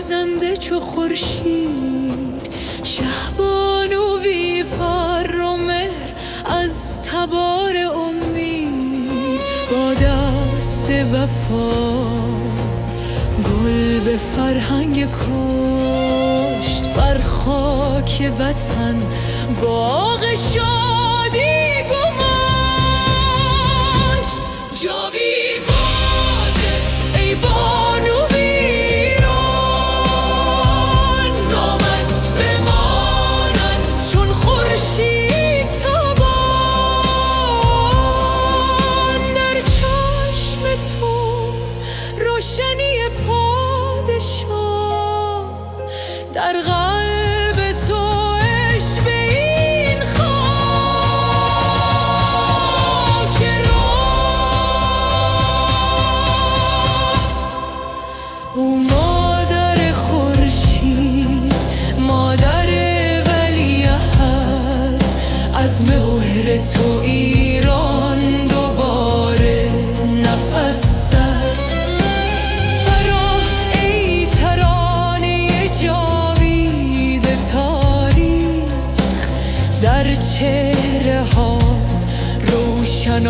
سوزنده چو خورشید، شهبانوی فر و مهر از تبار امید. با دست وفا گل به فرهنگ کشت، بر خاک وطن باغ شادی گماشت. جاوید باده ای بانو ایران، نامت بمانند چون خورشید تابان. در چشم تو روشنی پادشاه، در قلب تو عشق به این خاک راه. او مادر خورشید، مادر ولیعهد، از مهر تو ایران دوباره نفس زد. فرا ای ترانه جاوید تاریخ، در چهره هات روشن